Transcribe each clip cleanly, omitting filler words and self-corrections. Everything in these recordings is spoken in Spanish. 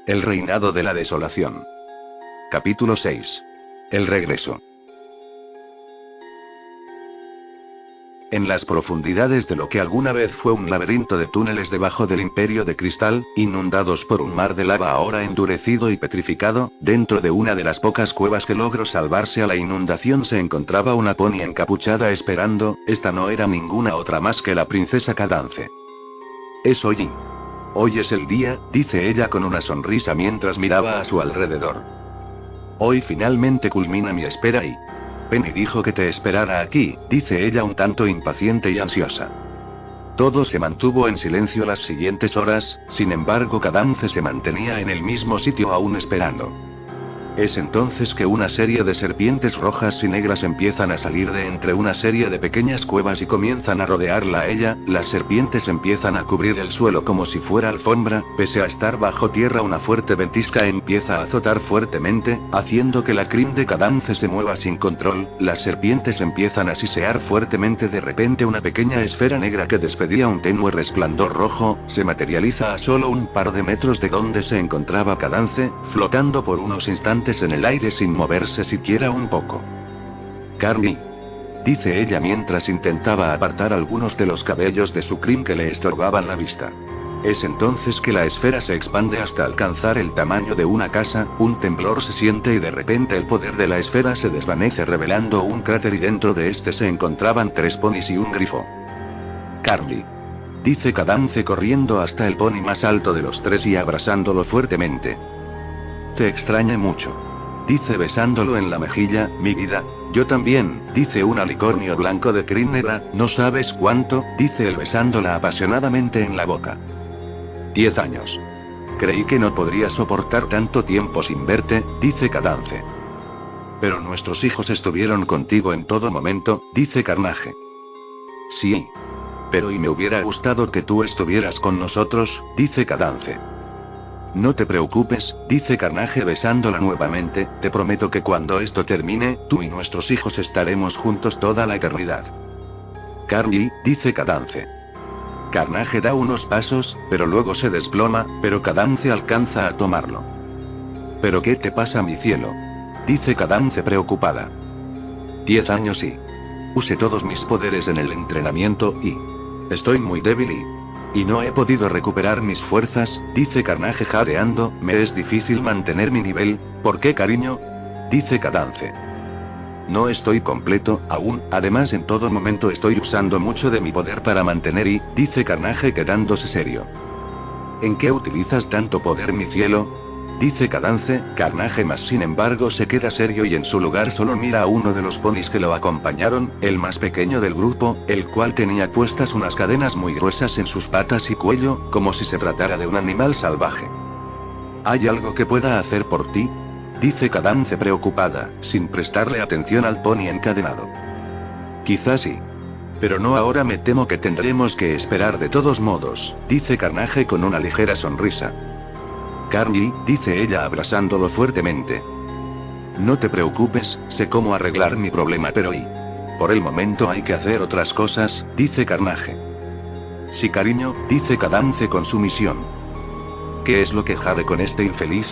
El reinado de la desolación. Capítulo 6. El regreso. En las profundidades de lo que alguna vez fue un laberinto de túneles debajo del Imperio de Cristal, inundados por un mar de lava ahora endurecido y petrificado, dentro de una de las pocas cuevas que logró salvarse a la inundación se encontraba una pony encapuchada esperando. Esta no era ninguna otra más que la princesa Cadance. Es hoy. Hoy es el día, dice ella con una sonrisa mientras miraba a su alrededor. Hoy finalmente culmina mi espera y... Penny dijo que te esperara aquí, dice ella un tanto impaciente y ansiosa. Todo se mantuvo en silencio las siguientes horas, sin embargo Cadance se mantenía en el mismo sitio aún esperando. Es entonces que una serie de serpientes rojas y negras empiezan a salir de entre una serie de pequeñas cuevas y comienzan a rodearla a ella. Las serpientes empiezan a cubrir el suelo como si fuera alfombra. Pese a estar bajo tierra, una fuerte ventisca empieza a azotar fuertemente, haciendo que la crin de Cadance se mueva sin control. Las serpientes empiezan a sisear fuertemente. De repente una pequeña esfera negra que despedía un tenue resplandor rojo, se materializa a solo un par de metros de donde se encontraba Cadance, flotando por unos instantes en el aire sin moverse siquiera un poco. Carney, dice ella mientras intentaba apartar algunos de los cabellos de su crin que le estorbaban la vista. Es entonces que la esfera se expande hasta alcanzar el tamaño de una casa. Un temblor se siente y de repente el poder de la esfera se desvanece revelando un cráter y dentro de este se encontraban 3 ponis y un grifo. Carney, dice Cadance corriendo hasta el pony más alto de los 3 y abrazándolo fuertemente. Te extrañé mucho. Dice besándolo en la mejilla. Mi vida. Yo también, dice un alicornio blanco de crin negra. No sabes cuánto, dice él besándola apasionadamente en la boca. 10 años. Creí que no podría soportar tanto tiempo sin verte, dice Cadance. Pero nuestros hijos estuvieron contigo en todo momento, dice Carnage. Sí. Pero y me hubiera gustado que tú estuvieras con nosotros, dice Cadance. No te preocupes, dice Carnage besándola nuevamente, te prometo que cuando esto termine, tú y nuestros hijos estaremos juntos toda la eternidad. Carney, dice Cadance. Carnage da unos pasos, pero luego se desploma, pero Cadance alcanza a tomarlo. ¿Pero qué te pasa, mi cielo? Dice Cadance preocupada. 10 años y... Usé todos mis poderes en el entrenamiento y... Estoy muy débil y no he podido recuperar mis fuerzas, dice Carnage jadeando. Me es difícil mantener mi nivel. ¿Por qué, cariño? Dice Cadance. No estoy completo, aún, además en todo momento estoy usando mucho de mi poder para mantener y, dice Carnage quedándose serio. ¿En qué utilizas tanto poder, mi cielo? Dice Cadance. Carnage más sin embargo se queda serio y en su lugar solo mira a uno de los ponis que lo acompañaron, el más pequeño del grupo, el cual tenía puestas unas cadenas muy gruesas en sus patas y cuello, como si se tratara de un animal salvaje. ¿Hay algo que pueda hacer por ti? Dice Cadance preocupada, sin prestarle atención al pony encadenado. Quizás sí. Pero no ahora, me temo que tendremos que esperar de todos modos, dice Carnage con una ligera sonrisa. Carney, dice ella abrazándolo fuertemente. No te preocupes, sé cómo arreglar mi problema, pero por el momento hay que hacer otras cosas, dice Carnage. Sí, cariño, dice Cadance con sumisión. ¿Qué es lo que jade con este infeliz?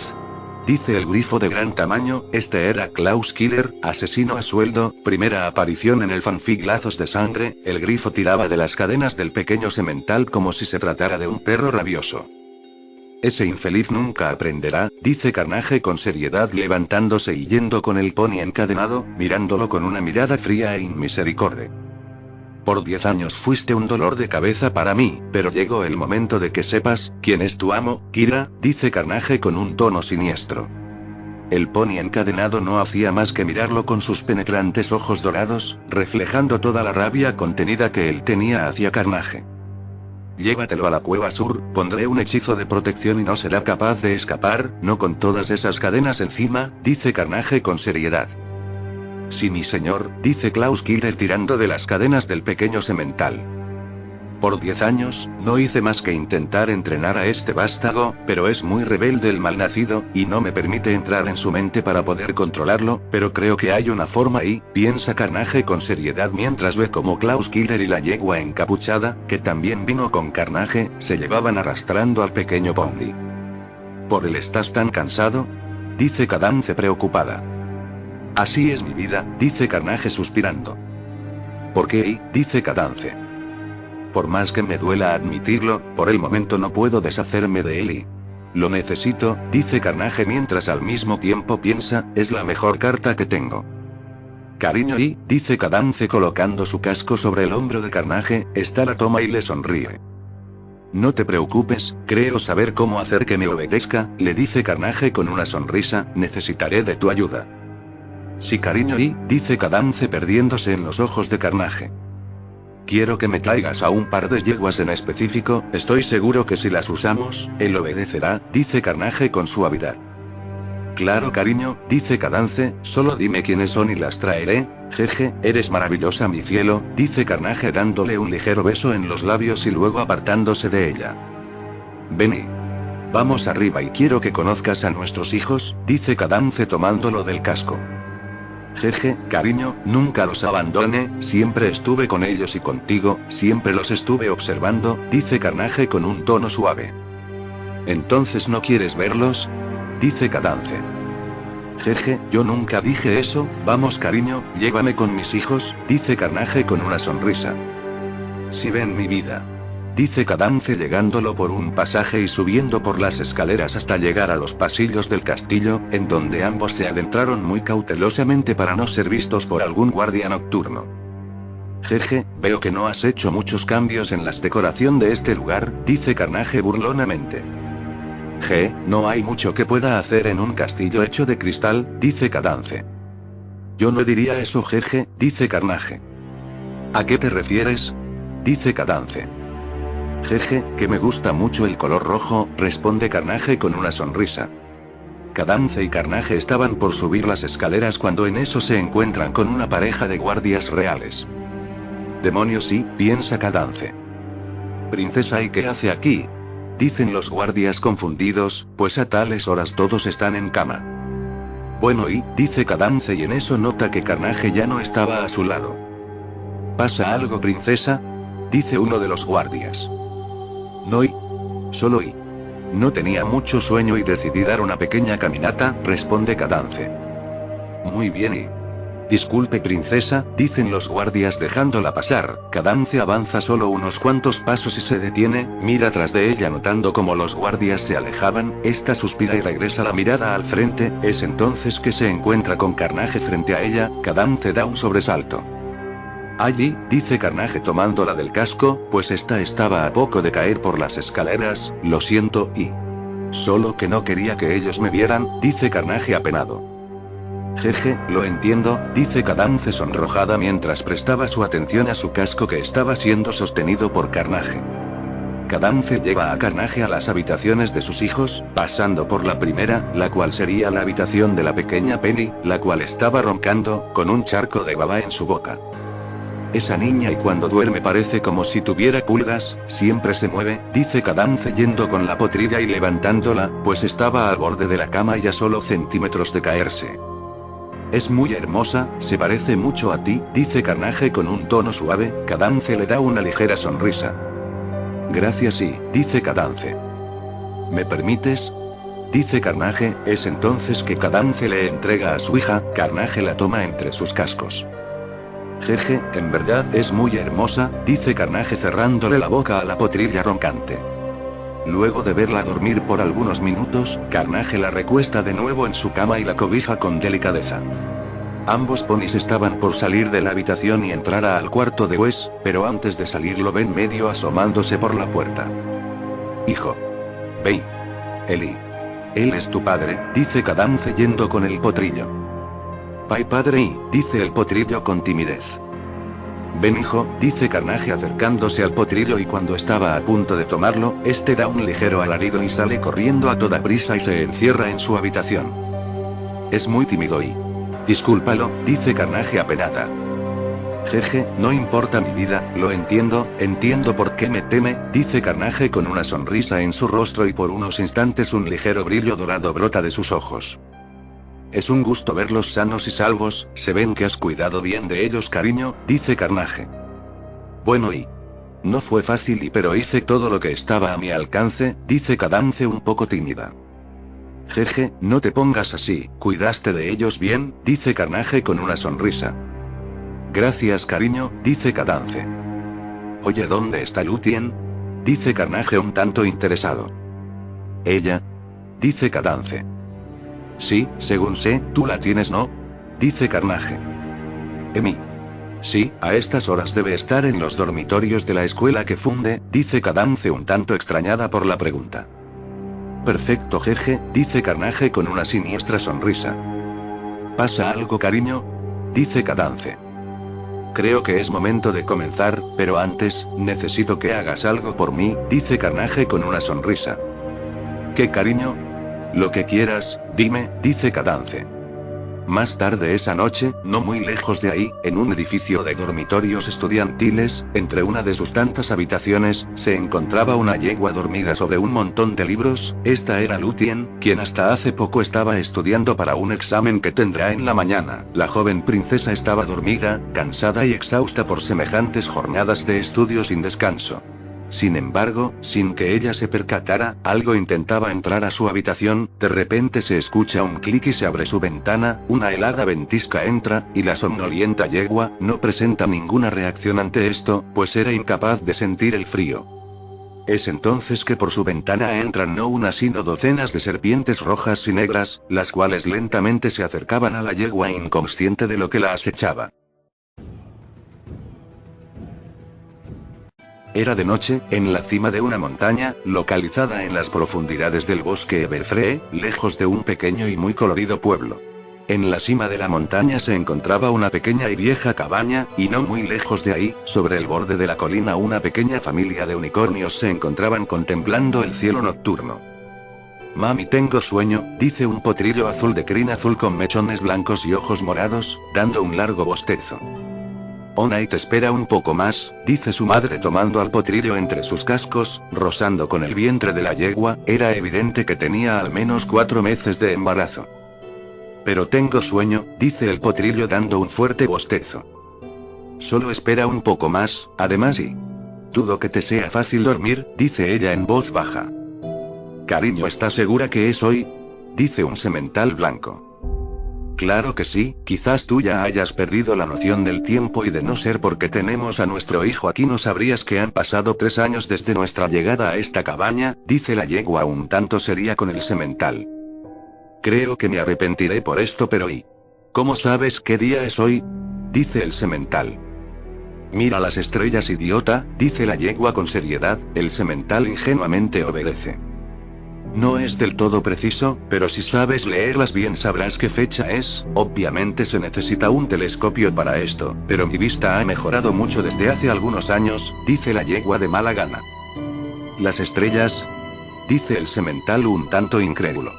Dice el grifo de gran tamaño. Este era Klaus Killer, asesino a sueldo, primera aparición en el fanfic Lazos de Sangre. El grifo tiraba de las cadenas del pequeño semental como si se tratara de un perro rabioso. Ese infeliz nunca aprenderá, dice Carnage con seriedad levantándose y yendo con el pony encadenado, mirándolo con una mirada fría e inmisericorde. Por 10 años fuiste un dolor de cabeza para mí, pero llegó el momento de que sepas quién es tu amo, Kira, dice Carnage con un tono siniestro. El pony encadenado no hacía más que mirarlo con sus penetrantes ojos dorados, reflejando toda la rabia contenida que él tenía hacia Carnage. Llévatelo a la cueva sur, pondré un hechizo de protección y no será capaz de escapar, no con todas esas cadenas encima, dice Carnage con seriedad. Sí, mi señor, dice Klaus Killer tirando de las cadenas del pequeño semental. Por 10 años, no hice más que intentar entrenar a este vástago, pero es muy rebelde el malnacido, y no me permite entrar en su mente para poder controlarlo, pero creo que hay una forma y, piensa Carnage con seriedad mientras ve como Klaus Killer y la yegua encapuchada, que también vino con Carnage, se llevaban arrastrando al pequeño pony. ¿Por él estás tan cansado? Dice Cadance preocupada. Así es mi vida, dice Carnage suspirando. ¿Por qué? Dice Cadance. Por más que me duela admitirlo, por el momento no puedo deshacerme de él y... Lo necesito, dice Carnage mientras al mismo tiempo piensa, es la mejor carta que tengo. Cariño y, dice Cadance colocando su casco sobre el hombro de Carnage, esta la toma y le sonríe. No te preocupes, creo saber cómo hacer que me obedezca, le dice Carnage con una sonrisa, necesitaré de tu ayuda. Sí cariño y, dice Cadance perdiéndose en los ojos de Carnage. Quiero que me traigas a un par de yeguas en específico, estoy seguro que si las usamos, él obedecerá, dice Carnage con suavidad. Claro cariño, dice Cadance, solo dime quiénes son y las traeré, jeje, eres maravillosa mi cielo, dice Carnage dándole un ligero beso en los labios y luego apartándose de ella. Vení. Vamos arriba y quiero que conozcas a nuestros hijos, dice Cadance tomándolo del casco. Jeje, cariño, nunca los abandoné, siempre estuve con ellos y contigo, siempre los estuve observando, dice Carnage con un tono suave. ¿Entonces no quieres verlos? Dice Cadance. Jeje, yo nunca dije eso, vamos cariño, llévame con mis hijos, dice Carnage con una sonrisa. Si ven mi vida. Dice Cadance llegándolo por un pasaje y subiendo por las escaleras hasta llegar a los pasillos del castillo, en donde ambos se adentraron muy cautelosamente para no ser vistos por algún guardia nocturno. Jeje, veo que no has hecho muchos cambios en la decoración de este lugar, dice Carnage burlonamente. No hay mucho que pueda hacer en un castillo hecho de cristal, dice Cadance. Yo no diría eso jeje, dice Carnage. ¿A qué te refieres? Dice Cadance. Jeje, que me gusta mucho el color rojo, responde Carnage con una sonrisa. Cadance y Carnage estaban por subir las escaleras cuando en eso se encuentran con una pareja de guardias reales. Demonios sí, piensa Cadance. Princesa, ¿y qué hace aquí? Dicen los guardias confundidos, pues a tales horas todos están en cama. Bueno y, dice Cadance y en eso nota que Carnage ya no estaba a su lado. ¿Pasa algo princesa? Dice uno de los guardias. No y. Solo y. No tenía mucho sueño y decidí dar una pequeña caminata, responde Cadance. Muy bien y. Disculpe princesa, dicen los guardias dejándola pasar. Cadance avanza solo unos cuantos pasos y se detiene, mira tras de ella notando cómo los guardias se alejaban, esta suspira y regresa la mirada al frente, es entonces que se encuentra con Carnage frente a ella, Cadance da un sobresalto. Allí, dice Carnage tomándola del casco, pues esta estaba a poco de caer por las escaleras, lo siento y... Solo que no quería que ellos me vieran, dice Carnage apenado. Jeje, lo entiendo, dice Cadance sonrojada mientras prestaba su atención a su casco que estaba siendo sostenido por Carnage. Cadance lleva a Carnage a las habitaciones de sus hijos, pasando por la primera, la cual sería la habitación de la pequeña Penny, la cual estaba roncando, con un charco de baba en su boca. Esa niña y cuando duerme parece como si tuviera pulgas, siempre se mueve, dice Cadance yendo con la potrilla y levantándola, pues estaba al borde de la cama y a solo centímetros de caerse. Es muy hermosa, se parece mucho a ti, dice Carnage con un tono suave, Cadance le da una ligera sonrisa. Gracias y, dice Cadance. ¿Me permites? Dice Carnage, es entonces que Cadance le entrega a su hija, Carnage la toma entre sus cascos. Jeje, en verdad es muy hermosa, dice Carnage cerrándole la boca a la potrilla roncante. Luego de verla dormir por algunos minutos, Carnage la recuesta de nuevo en su cama y la cobija con delicadeza. Ambos ponis estaban por salir de la habitación y entrar al cuarto de Wes, pero antes de salir lo ven medio asomándose por la puerta. Hijo. Ve. Eli. Él es tu padre, dice Cadance yendo con el potrillo. Pai padre y, dice el potrillo con timidez. Ven hijo, dice Carnage acercándose al potrillo y cuando estaba a punto de tomarlo, este da un ligero alarido y sale corriendo a toda prisa y se encierra en su habitación. Es muy tímido y... Discúlpalo, dice Carnage apenada. Jeje, no importa mi vida, lo entiendo por qué me teme, dice Carnage con una sonrisa en su rostro y por unos instantes un ligero brillo dorado brota de sus ojos. Es un gusto verlos sanos y salvos, se ven que has cuidado bien de ellos cariño, dice Carnage. Bueno y... No fue fácil pero hice todo lo que estaba a mi alcance, dice Cadance un poco tímida. Jeje, no te pongas así, ¿cuidaste de ellos bien?, dice Carnage con una sonrisa. Gracias cariño, dice Cadance. Oye, ¿dónde está Lúthien?, dice Carnage un tanto interesado. ¿Ella?, dice Cadance. Sí, según sé, tú la tienes, ¿no?, dice Carnage. Emi. Sí, a estas horas debe estar en los dormitorios de la escuela que funde, dice Cadance un tanto extrañada por la pregunta. Perfecto jeje, dice Carnage con una siniestra sonrisa. ¿Pasa algo cariño?, dice Cadance. Creo que es momento de comenzar, pero antes, necesito que hagas algo por mí, dice Carnage con una sonrisa. ¿Qué cariño? Lo que quieras, dime, dice Cadance. Más tarde esa noche, no muy lejos de ahí, en un edificio de dormitorios estudiantiles, entre una de sus tantas habitaciones, se encontraba una yegua dormida sobre un montón de libros. Esta era Lúthien, quien hasta hace poco estaba estudiando para un examen que tendrá en la mañana. La joven princesa estaba dormida, cansada y exhausta por semejantes jornadas de estudio sin descanso. Sin embargo, sin que ella se percatara, algo intentaba entrar a su habitación. De repente se escucha un clic y se abre su ventana, una helada ventisca entra, y la somnolienta yegua no presenta ninguna reacción ante esto, pues era incapaz de sentir el frío. Es entonces que por su ventana entran no una sino docenas de serpientes rojas y negras, las cuales lentamente se acercaban a la yegua inconsciente de lo que la acechaba. Era de noche, en la cima de una montaña, localizada en las profundidades del bosque Everfree, lejos de un pequeño y muy colorido pueblo. En la cima de la montaña se encontraba una pequeña y vieja cabaña, y no muy lejos de ahí, sobre el borde de la colina, una pequeña familia de unicornios se encontraban contemplando el cielo nocturno. Mami, tengo sueño, dice un potrillo azul de crin azul con mechones blancos y ojos morados, dando un largo bostezo. Onite espera un poco más, dice su madre tomando al potrillo entre sus cascos, rozando con el vientre de la yegua. Era evidente que tenía al menos 4 meses de embarazo. Pero tengo sueño, dice el potrillo dando un fuerte bostezo. Solo espera un poco más, además y... dudo que te sea fácil dormir, dice ella en voz baja. Cariño, ¿estás segura que es hoy?, dice un semental blanco. Claro que sí, quizás tú ya hayas perdido la noción del tiempo y de no ser porque tenemos a nuestro hijo aquí no sabrías que han pasado 3 años desde nuestra llegada a esta cabaña, dice la yegua un tanto seria con el semental. Creo que me arrepentiré por esto, pero ¿y cómo sabes qué día es hoy?, dice el semental. Mira las estrellas, idiota, dice la yegua con seriedad. El semental ingenuamente obedece. No es del todo preciso, pero si sabes leerlas bien sabrás qué fecha es. Obviamente se necesita un telescopio para esto, pero mi vista ha mejorado mucho desde hace algunos años, dice la yegua de mala gana. ¿Las estrellas?, dice el semental un tanto incrédulo.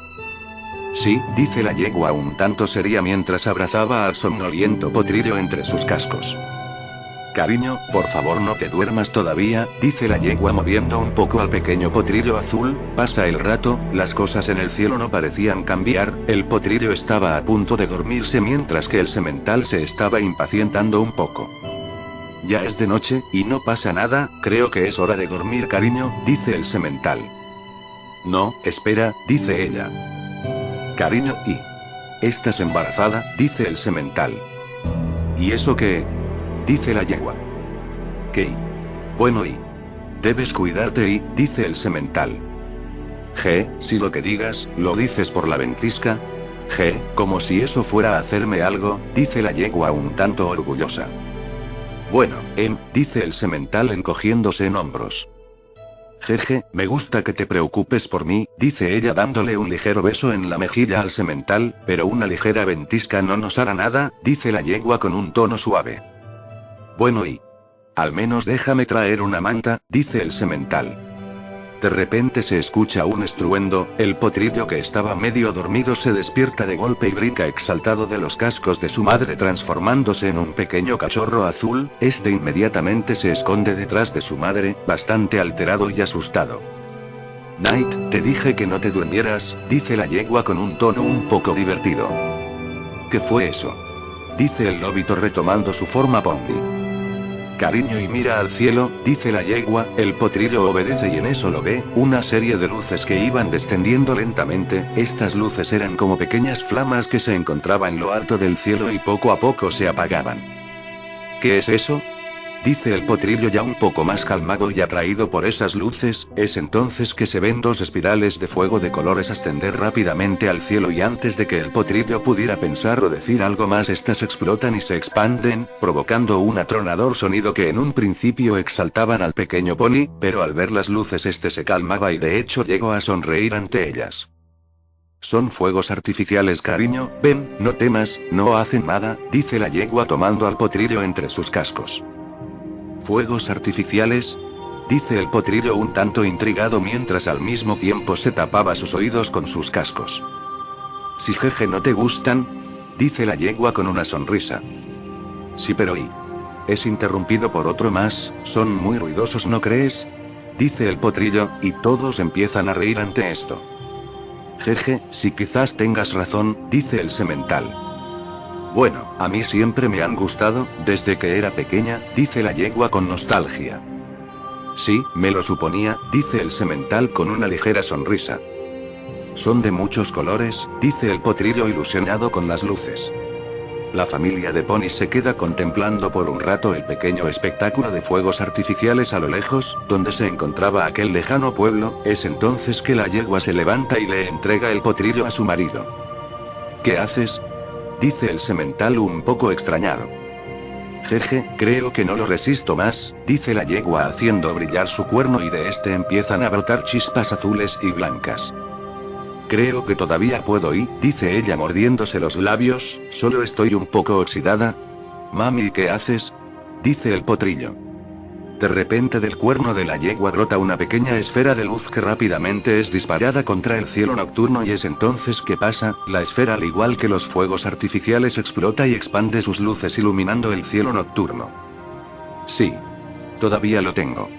Sí, dice la yegua un tanto seria mientras abrazaba al somnoliento potrillo entre sus cascos. Cariño, por favor no te duermas todavía, dice la yegua moviendo un poco al pequeño potrillo azul. Pasa el rato, las cosas en el cielo no parecían cambiar, el potrillo estaba a punto de dormirse mientras que el semental se estaba impacientando un poco. Ya es de noche, y no pasa nada, creo que es hora de dormir cariño, dice el semental. No, espera, dice ella. Cariño, ¿y estás embarazada?, dice el semental. ¿Y eso qué?, dice la yegua. ¿Qué? Bueno, y debes cuidarte y, dice el semental. Si lo que digas, lo dices por la ventisca. Como si eso fuera a hacerme algo, dice la yegua un tanto orgullosa. Bueno, dice el semental encogiéndose en hombros. Jeje, me gusta que te preocupes por mí, dice ella dándole un ligero beso en la mejilla al semental, pero una ligera ventisca no nos hará nada, dice la yegua con un tono suave. Bueno, y al menos déjame traer una manta, dice el semental. De repente se escucha un estruendo, el potrillo que estaba medio dormido se despierta de golpe y brinca exaltado de los cascos de su madre transformándose en un pequeño cachorro azul. Este inmediatamente se esconde detrás de su madre, bastante alterado y asustado. Night, te dije que no te durmieras, dice la yegua con un tono un poco divertido. ¿Qué fue eso?, dice el lobito retomando su forma Pombi. cariño y mira al cielo, dice la yegua. El potrillo obedece y en eso lo ve, una serie de luces que iban descendiendo lentamente. Estas luces eran como pequeñas flamas que se encontraban en lo alto del cielo y poco a poco se apagaban. ¿Qué es eso?, dice el potrillo ya un poco más calmado y atraído por esas luces. Es entonces que se ven dos espirales de fuego de colores ascender rápidamente al cielo y antes de que el potrillo pudiera pensar o decir algo más, estas explotan y se expanden, provocando un atronador sonido que en un principio exaltaban al pequeño pony, pero al ver las luces este se calmaba y de hecho llegó a sonreír ante ellas. Son fuegos artificiales, cariño, ven, no temas, no hacen nada, dice la yegua tomando al potrillo entre sus cascos. ¿Fuegos artificiales?, dice el potrillo un tanto intrigado mientras al mismo tiempo se tapaba sus oídos con sus cascos. Si jeje no te gustan, dice la yegua con una sonrisa. Sí, pero es interrumpido por otro más, son muy ruidosos, ¿no crees?, dice el potrillo, y todos empiezan a reír ante esto. Jeje, si quizás tengas razón, dice el semental. Bueno, a mí siempre me han gustado, desde que era pequeña, dice la yegua con nostalgia. Sí, me lo suponía, dice el semental con una ligera sonrisa. Son de muchos colores, dice el potrillo ilusionado con las luces. La familia de Pony se queda contemplando por un rato el pequeño espectáculo de fuegos artificiales a lo lejos, donde se encontraba aquel lejano pueblo. Es entonces que la yegua se levanta y le entrega el potrillo a su marido. ¿Qué haces?, dice el semental un poco extrañado. Jeje, creo que no lo resisto más, dice la yegua haciendo brillar su cuerno y de este empiezan a brotar chispas azules y blancas. Creo que todavía puedo dice ella mordiéndose los labios, solo estoy un poco oxidada. Mami, ¿qué haces?, dice el potrillo. De repente del cuerno de la yegua brota una pequeña esfera de luz que rápidamente es disparada contra el cielo nocturno y es entonces que pasa, la esfera al igual que los fuegos artificiales explota y expande sus luces iluminando el cielo nocturno. Sí. Todavía lo tengo,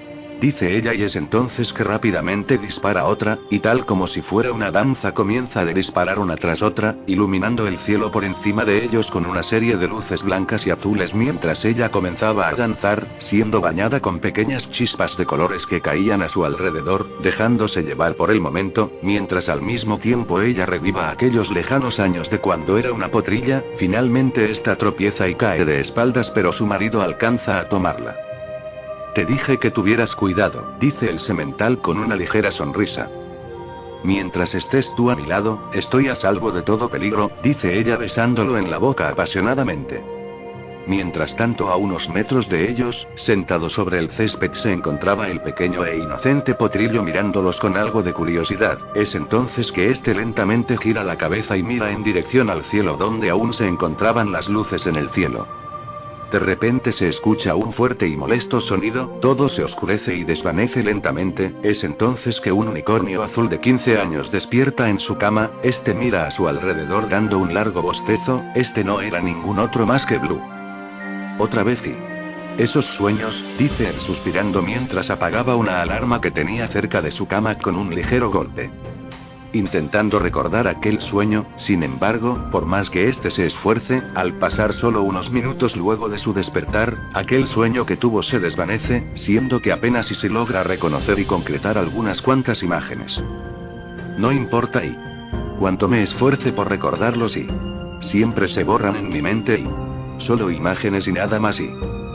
dice ella y es entonces que rápidamente dispara otra, y tal como si fuera una danza comienza a disparar una tras otra, iluminando el cielo por encima de ellos con una serie de luces blancas y azules mientras ella comenzaba a danzar, siendo bañada con pequeñas chispas de colores que caían a su alrededor, dejándose llevar por el momento, mientras al mismo tiempo ella reviva aquellos lejanos años de cuando era una potrilla. Finalmente esta tropieza y cae de espaldas pero su marido alcanza a tomarla. Te dije que tuvieras cuidado, dice el semental con una ligera sonrisa. Mientras estés tú a mi lado, estoy a salvo de todo peligro, dice ella besándolo en la boca apasionadamente. Mientras tanto, a unos metros de ellos, sentado sobre el césped, se encontraba el pequeño e inocente potrillo mirándolos con algo de curiosidad. Es entonces que este lentamente gira la cabeza y mira en dirección al cielo donde aún se encontraban las luces en el cielo. De repente se escucha un fuerte y molesto sonido, todo se oscurece y desvanece lentamente. Es entonces que un unicornio azul de 15 años despierta en su cama. Este mira a su alrededor dando un largo bostezo. Este no era ningún otro más que Blue. Otra vez esos sueños, dice él suspirando mientras apagaba una alarma que tenía cerca de su cama con un ligero golpe. Intentando recordar aquel sueño, sin embargo, por más que éste se esfuerce, al pasar solo unos minutos luego de su despertar, aquel sueño que tuvo se desvanece, siendo que apenas si logra reconocer y concretar algunas cuantas imágenes. No importa cuanto me esfuerce por recordarlos siempre se borran en mi mente solo imágenes y nada más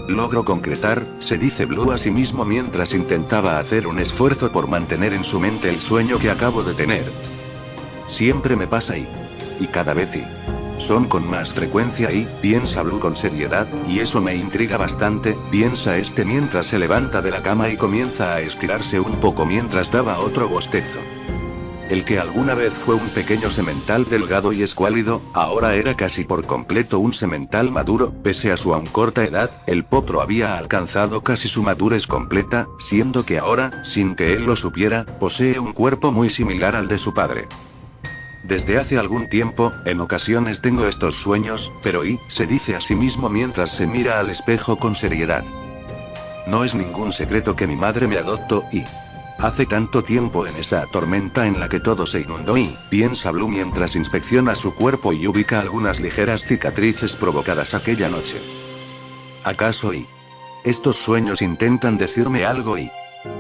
logro concretar, se dice Blue a sí mismo mientras intentaba hacer un esfuerzo por mantener en su mente el sueño que acabo de tener. Siempre me pasa y cada vez son con más frecuencia piensa Blue con seriedad, y eso me intriga bastante, piensa este mientras se levanta de la cama y comienza a estirarse un poco mientras daba otro bostezo. El que alguna vez fue un pequeño semental delgado y escuálido, ahora era casi por completo un semental maduro. Pese a su aún corta edad, el potro había alcanzado casi su madurez completa, siendo que ahora, sin que él lo supiera, posee un cuerpo muy similar al de su padre. Desde hace algún tiempo, en ocasiones tengo estos sueños, pero se dice a sí mismo mientras se mira al espejo con seriedad. No es ningún secreto que mi madre me adoptó hace tanto tiempo en esa tormenta en la que todo se inundó piensa Blue mientras inspecciona su cuerpo y ubica algunas ligeras cicatrices provocadas aquella noche. ¿Acaso Estos sueños intentan decirme algo y...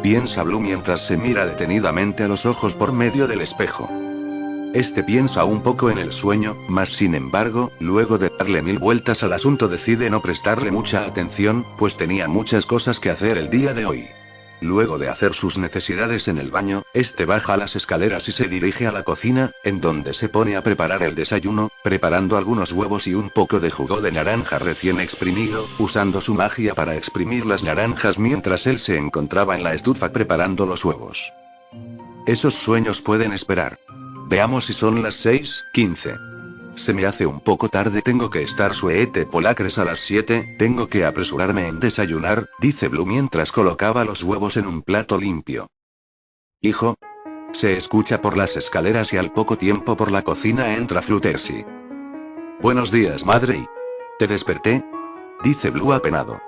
piensa Blue mientras se mira detenidamente a los ojos por medio del espejo. Este piensa un poco en el sueño, mas sin embargo, luego de darle 1000 vueltas al asunto decide no prestarle mucha atención, pues tenía muchas cosas que hacer el día de hoy. Luego de hacer sus necesidades en el baño, este baja las escaleras y se dirige a la cocina, en donde se pone a preparar el desayuno, preparando algunos huevos y un poco de jugo de naranja recién exprimido, usando su magia para exprimir las naranjas mientras él se encontraba en la estufa preparando los huevos. Esos sueños pueden esperar. Veamos si son las 6:15. Se me hace un poco tarde, tengo que estar suete polacres a las 7, tengo que apresurarme en desayunar, dice Blue mientras colocaba los huevos en un plato limpio. Hijo. Se escucha por las escaleras y al poco tiempo por la cocina entra Fluttershy. Buenos días, madre. ¿Te desperté? Dice Blue apenado.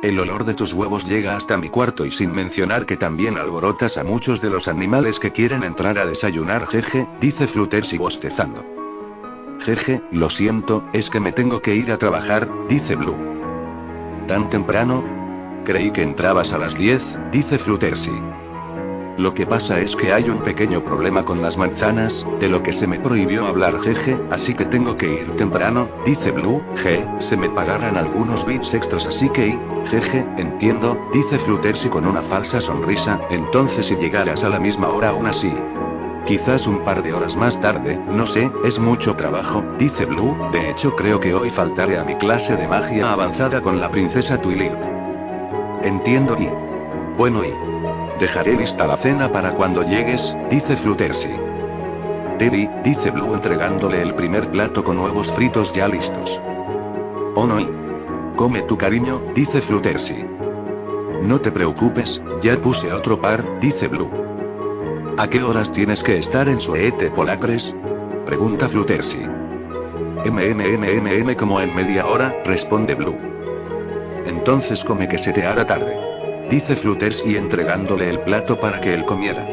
El olor de tus huevos llega hasta mi cuarto y sin mencionar que también alborotas a muchos de los animales que quieren entrar a desayunar, jeje, dice Fluttershy bostezando. Jeje, lo siento, es que me tengo que ir a trabajar, dice Blue. ¿Tan temprano? Creí que entrabas a las 10, dice Fluttershy. Lo que pasa es que hay un pequeño problema con las manzanas, de lo que se me prohibió hablar, jeje, así que tengo que ir temprano, dice Blue. Se me pagarán algunos bits extras así que jeje, entiendo, dice Fluttershy con una falsa sonrisa. Entonces si llegaras a la misma hora aún así. Quizás un par de horas más tarde, no sé, es mucho trabajo, dice Blue. De hecho creo que hoy faltaré a mi clase de magia avanzada con la princesa Twilight. Entiendo y... bueno y... dejaré lista la cena para cuando llegues, dice Fluttershy. Debbie, dice Blue entregándole el primer plato con huevos fritos ya listos. Oh no y... come tu cariño, dice Fluttershy. No te preocupes, ya puse otro par, dice Blue. ¿A qué horas tienes que estar en suete polacres? Pregunta Fluttershy. Como en media hora, responde Blue. Entonces come que se te hará tarde. Dice Fluttershy entregándole el plato para que él comiera.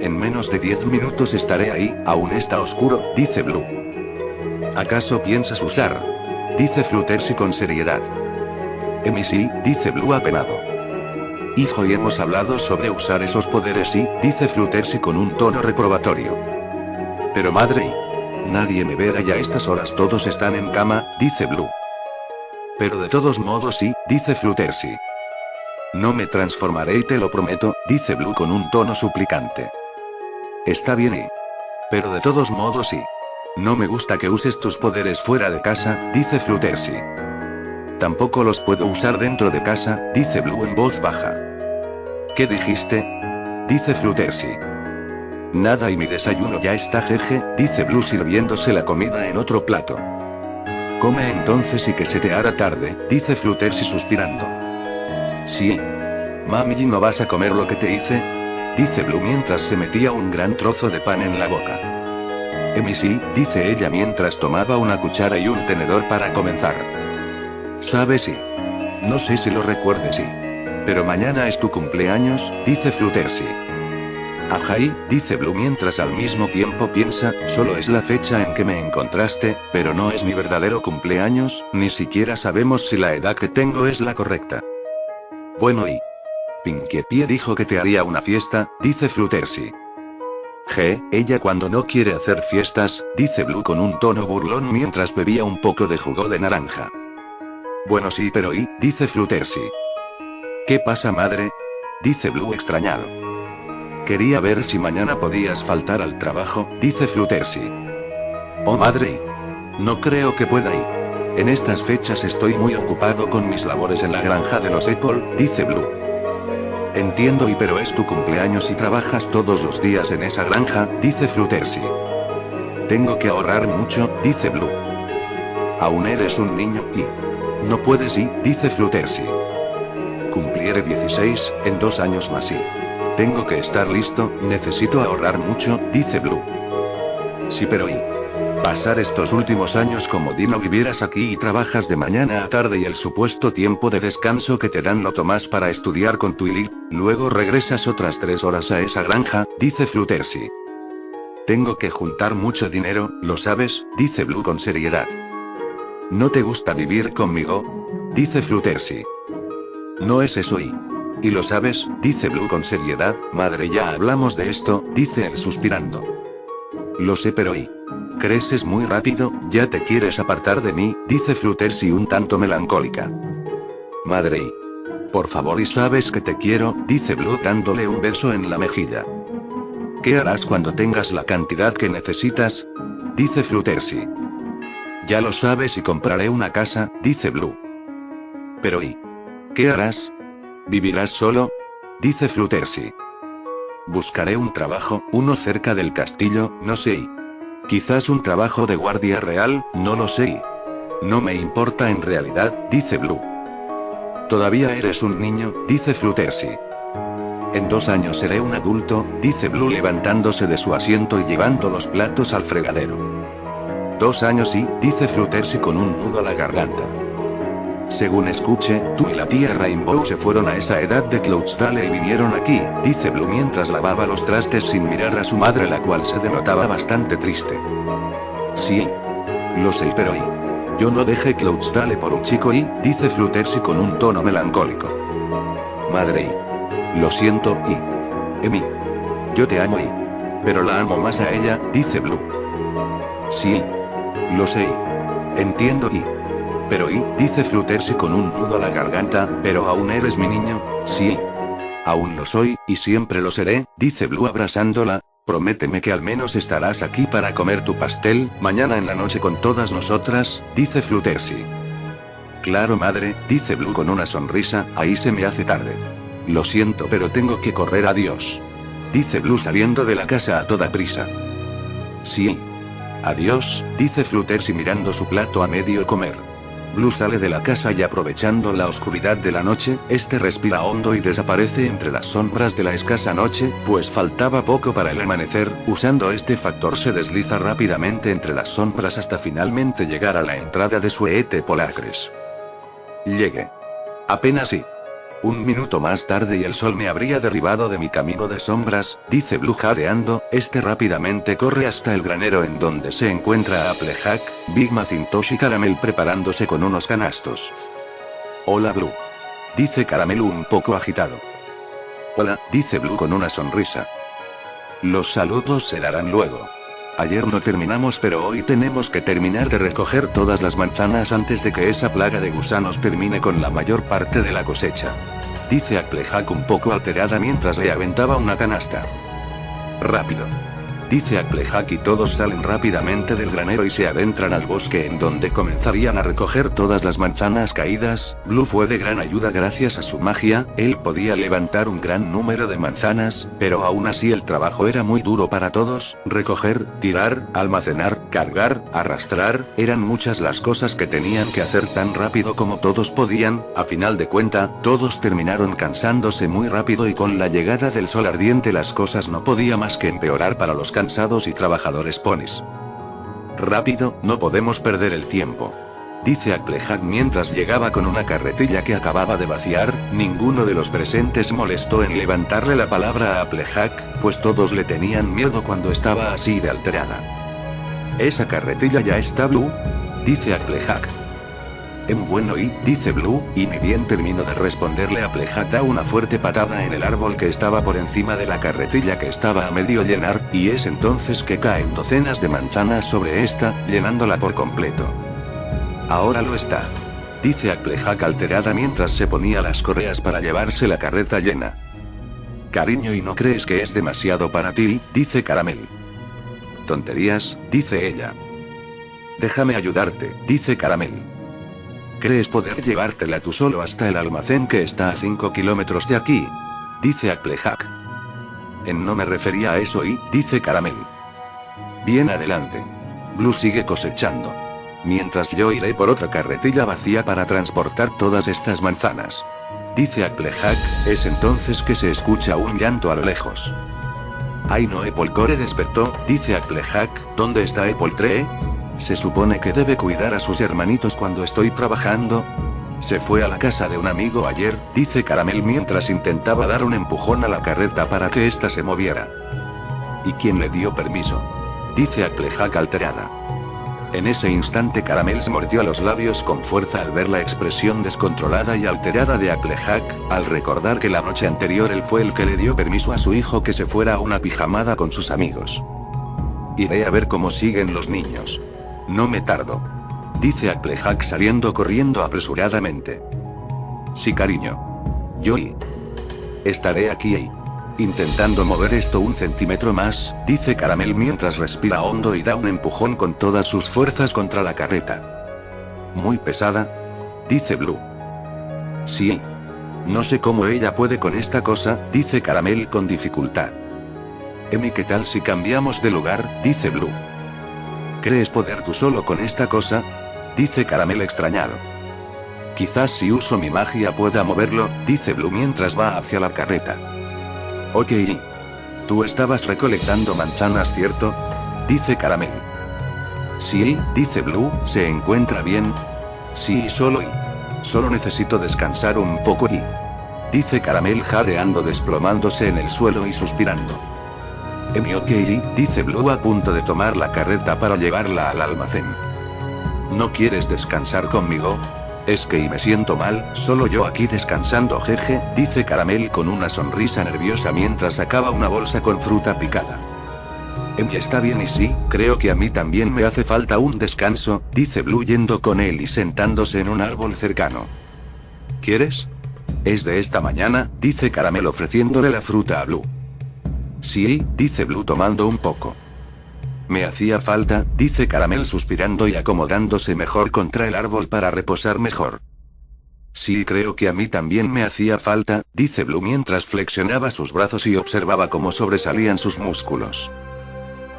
En menos de 10 minutos estaré ahí, aún está oscuro, dice Blue. ¿Acaso piensas usar? Dice Fluttershy con seriedad. Sí, dice Blue apenado. Hijo, y hemos hablado sobre usar esos poderes, sí, dice Fluttershy con un tono reprobatorio. Pero madre, nadie me verá ya a estas horas, todos están en cama, dice Blue. Pero de todos modos sí, dice Fluttershy. No me transformaré y te lo prometo, dice Blue con un tono suplicante. Está bien y... pero de todos modos sí. No me gusta que uses tus poderes fuera de casa, dice Fluttershy. Tampoco los puedo usar dentro de casa, dice Blue en voz baja. ¿Qué dijiste? Dice Fluttershy. Nada y mi desayuno ya está, jeje, dice Blue sirviéndose la comida en otro plato. Come entonces y que se te hará tarde, dice Fluttershy suspirando. Sí. Mami, ¿no vas a comer lo que te hice? Dice Blue mientras se metía un gran trozo de pan en la boca. Sí, dice ella mientras tomaba una cuchara y un tenedor para comenzar. ¿Sabes? Sí. No sé si lo recuerdes, sí. Pero mañana es tu cumpleaños, dice Fluttershy. Ajá, dice Blue mientras al mismo tiempo piensa, solo es la fecha en que me encontraste, pero no es mi verdadero cumpleaños, ni siquiera sabemos si la edad que tengo es la correcta. Bueno y... Pinkie Pie dijo que te haría una fiesta, dice Fluttershy. Ella cuando no quiere hacer fiestas, dice Blue con un tono burlón mientras bebía un poco de jugo de naranja. Bueno sí, pero dice Fluttershy. ¿Qué pasa, madre? Dice Blue extrañado. Quería ver si mañana podías faltar al trabajo, dice Fluttershy. Oh madre, no creo que pueda ir. En estas fechas estoy muy ocupado con mis labores en la granja de los Apple, dice Blue. Entiendo pero es tu cumpleaños y trabajas todos los días en esa granja, dice Fluttershy. Tengo que ahorrar mucho, dice Blue. Aún eres un niño y... no puedes dice Fluttershy. Cumpliré 16, en 2 años más y... tengo que estar listo, necesito ahorrar mucho, dice Blue. Sí pero pasar estos últimos años como Dino vivieras aquí y trabajas de mañana a tarde y el supuesto tiempo de descanso que te dan lo tomas para estudiar con Twilight, luego regresas otras 3 horas a esa granja, dice Fluttershy. Tengo que juntar mucho dinero, ¿lo sabes? Dice Blue con seriedad. ¿No te gusta vivir conmigo? Dice Fluttershy. No es eso y lo sabes, dice Blue con seriedad. Madre, ya hablamos de esto, dice él suspirando. Lo sé, pero creces muy rápido, ya te quieres apartar de mí, dice Fluttershy un tanto melancólica. Madre, por favor, y sabes que te quiero, dice Blue dándole un beso en la mejilla. ¿Qué harás cuando tengas la cantidad que necesitas? Dice Fluttershy. Ya lo sabes, y compraré una casa, dice Blue. Pero ¿qué harás? ¿Vivirás solo? Dice Fluttershy. Buscaré un trabajo, uno cerca del castillo, no sé. Quizás un trabajo de guardia real, no lo sé. No me importa en realidad, dice Blue. Todavía eres un niño, dice Fluttershy. En 2 años seré un adulto, dice Blue levantándose de su asiento y llevando los platos al fregadero. 2 años dice Fluttershy con un nudo a la garganta. Según escuche, tú y la tía Rainbow se fueron a esa edad de Cloudsdale y vinieron aquí, dice Blue mientras lavaba los trastes sin mirar a su madre, la cual se denotaba bastante triste. Sí. Lo sé, pero yo no dejé Cloudsdale por un chico dice Fluttershy con un tono melancólico. Madre, lo siento Emi. Yo te amo pero la amo más a ella, dice Blue. Sí. Lo sé. Entiendo pero dice Fluttershy con un nudo a la garganta, pero aún eres mi niño, sí. Aún lo soy, y siempre lo seré, dice Blue abrazándola. Prométeme que al menos estarás aquí para comer tu pastel, mañana en la noche con todas nosotras, dice Fluttershy. Claro, madre, dice Blue con una sonrisa. Ahí se me hace tarde. Lo siento, pero tengo que correr, adiós. Dice Blue saliendo de la casa a toda prisa. Sí. Adiós, dice Fluttershy mirando su plato a medio comer. Blue sale de la casa y aprovechando la oscuridad de la noche, respira hondo y desaparece entre las sombras de la escasa noche, pues faltaba poco para el amanecer. Usando este factor se desliza rápidamente entre las sombras hasta finalmente llegar a la entrada de Sweet Polacres. Llegué. Apenas 1 minuto más tarde y el sol me habría derribado de mi camino de sombras, dice Blue jadeando. Rápidamente corre hasta el granero en donde se encuentra Applejack, Big Macintosh y Caramel preparándose con unos canastos. Hola, Blue. Dice Caramel un poco agitado. Hola, dice Blue con una sonrisa. Los saludos se darán luego. Ayer no terminamos, pero hoy tenemos que terminar de recoger todas las manzanas antes de que esa plaga de gusanos termine con la mayor parte de la cosecha. Dice Applejack un poco alterada mientras le aventaba una canasta. Rápido. Dice Applejack y todos salen rápidamente del granero y se adentran al bosque en donde comenzarían a recoger todas las manzanas caídas. Blue fue de gran ayuda gracias a su magia, él podía levantar un gran número de manzanas, pero aún así el trabajo era muy duro para todos. Recoger, tirar, almacenar, cargar, arrastrar, eran muchas las cosas que tenían que hacer tan rápido como todos podían. A final de cuenta, todos terminaron cansándose muy rápido y con la llegada del sol ardiente las cosas no podía más que empeorar para los cansados y trabajadores ponis. Rápido, no podemos perder el tiempo. Dice Applejack mientras llegaba con una carretilla que acababa de vaciar. Ninguno de los presentes molestó en levantarle la palabra a Applejack, pues todos le tenían miedo cuando estaba así de alterada. ¿Esa carretilla ya está, Blue? Dice Applejack. En bueno dice Blue, y ni bien terminó de responderle, Applejack da una fuerte patada en el árbol que estaba por encima de la carretilla que estaba a medio llenar, y es entonces que caen docenas de manzanas sobre esta, llenándola por completo. Ahora lo está. Dice Applejack alterada mientras se ponía las correas para llevarse la carreta llena. Cariño, ¿y no crees que es demasiado para ti? Dice Caramel. Tonterías, dice ella. Déjame ayudarte, dice Caramel. ¿Crees poder llevártela tú solo hasta el almacén que está a 5 kilómetros de aquí? Dice Applejack. No me refería a eso dice Caramel. Bien, adelante. Blue sigue cosechando. Mientras yo iré por otra carretilla vacía para transportar todas estas manzanas. Dice Applejack, es entonces que se escucha un llanto a lo lejos. Ay no, Applecore despertó, dice Applejack. ¿Dónde está Appletree? Se supone que debe cuidar a sus hermanitos cuando estoy trabajando. Se fue a la casa de un amigo ayer, dice Caramel mientras intentaba dar un empujón a la carreta para que ésta se moviera. ¿Y quién le dio permiso? Dice Applejack alterada. En ese instante Caramel se mordió los labios con fuerza al ver la expresión descontrolada y alterada de Applejack, al recordar que la noche anterior él fue el que le dio permiso a su hijo que se fuera a una pijamada con sus amigos. Iré a ver cómo siguen los niños. No me tardo. Dice Applejack saliendo corriendo apresuradamente. Sí, cariño. Yo estaré aquí. Intentando mover esto un centímetro más, dice Caramel mientras respira hondo y da un empujón con todas sus fuerzas contra la carreta. Muy pesada, dice Blue. Sí. No sé cómo ella puede con esta cosa, dice Caramel con dificultad. Emi, ¿qué tal si cambiamos de lugar? Dice Blue. ¿Crees poder tú solo con esta cosa? Dice Caramel extrañado. Quizás si uso mi magia pueda moverlo, dice Blue mientras va hacia la carreta. Ok. Tú estabas recolectando manzanas, ¿cierto? Dice Caramel. Sí, dice Blue, ¿se encuentra bien? Sí, solo necesito descansar un poco dice Caramel jadeando, desplomándose en el suelo y suspirando. Emi, ok, dice Blue a punto de tomar la carreta para llevarla al almacén. ¿No quieres descansar conmigo? Es que me siento mal, solo yo aquí descansando, jeje, dice Caramel con una sonrisa nerviosa mientras sacaba una bolsa con fruta picada. Emi, está bien y sí, creo que a mí también me hace falta un descanso, dice Blue yendo con él y sentándose en un árbol cercano. ¿Quieres? Es de esta mañana, dice Caramel ofreciéndole la fruta a Blue. Sí, dice Blue tomando un poco. Me hacía falta, dice Caramel suspirando y acomodándose mejor contra el árbol para reposar mejor. Sí, creo que a mí también me hacía falta, dice Blue mientras flexionaba sus brazos y observaba cómo sobresalían sus músculos.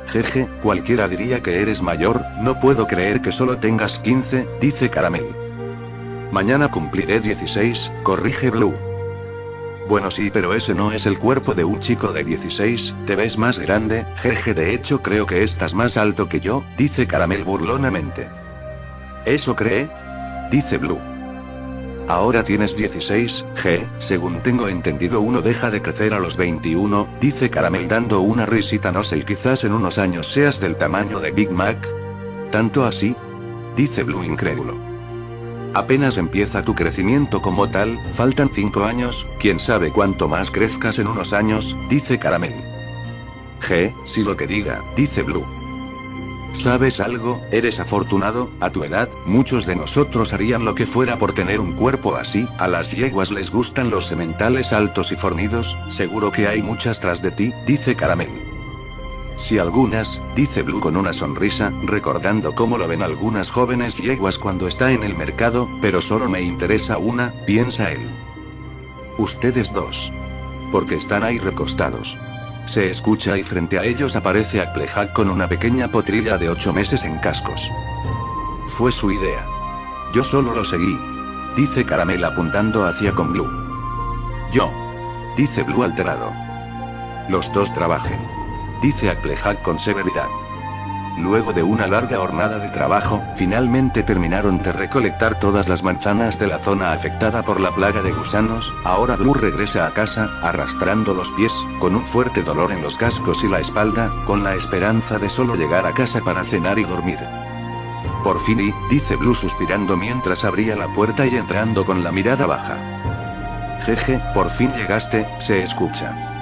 Jeje, cualquiera diría que eres mayor, no puedo creer que solo tengas 15, dice Caramel. Mañana cumpliré 16, corrige Blue. Bueno sí, pero ese no es el cuerpo de un chico de 16, te ves más grande, jeje, de hecho creo que estás más alto que yo, dice Caramel burlonamente. ¿Eso cree? Dice Blue. Ahora tienes 16, según tengo entendido uno deja de crecer a los 21, dice Caramel dando una risita, no sé, quizás en unos años seas del tamaño de Big Mac. ¿Tanto así? Dice Blue incrédulo. Apenas empieza tu crecimiento como tal, faltan 5 años, quién sabe cuánto más crezcas en unos años, dice Caramel. Si lo que diga, dice Blue. ¿Sabes algo? Eres afortunado, a tu edad, muchos de nosotros harían lo que fuera por tener un cuerpo así, a las yeguas les gustan los sementales altos y fornidos, seguro que hay muchas tras de ti, dice Caramel. Sí, algunas, dice Blue con una sonrisa, recordando cómo lo ven algunas jóvenes yeguas cuando está en el mercado, pero solo me interesa una, piensa él. Ustedes dos. Porque están ahí recostados. Se escucha y frente a ellos aparece Applejack con una pequeña potrilla de 8 meses en cascos. Fue su idea. Yo solo lo seguí. Dice Caramel apuntando hacia con Blue. Yo. Dice Blue alterado. Los dos trabajen. Dice Applejack con severidad. Luego de una larga jornada de trabajo, finalmente terminaron de recolectar todas las manzanas de la zona afectada por la plaga de gusanos. Ahora Blue regresa a casa, arrastrando los pies, con un fuerte dolor en los cascos y la espalda, con la esperanza de solo llegar a casa para cenar y dormir. Por fin dice Blue suspirando mientras abría la puerta y entrando con la mirada baja. Jeje, por fin llegaste, se escucha.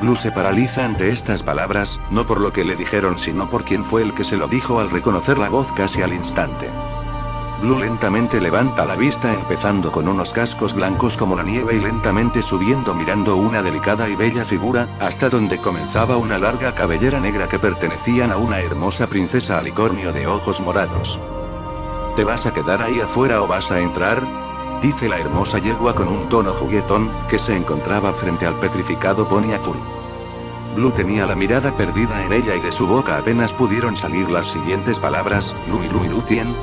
Blue se paraliza ante estas palabras, no por lo que le dijeron sino por quien fue el que se lo dijo al reconocer la voz casi al instante. Blue lentamente levanta la vista empezando con unos cascos blancos como la nieve y lentamente subiendo mirando una delicada y bella figura, hasta donde comenzaba una larga cabellera negra que pertenecían a una hermosa princesa alicornio de ojos morados. ¿Te vas a quedar ahí afuera o vas a entrar? Dice la hermosa yegua con un tono juguetón, que se encontraba frente al petrificado pony azul. Blue tenía la mirada perdida en ella y de su boca apenas pudieron salir las siguientes palabras, Lumilumilutien,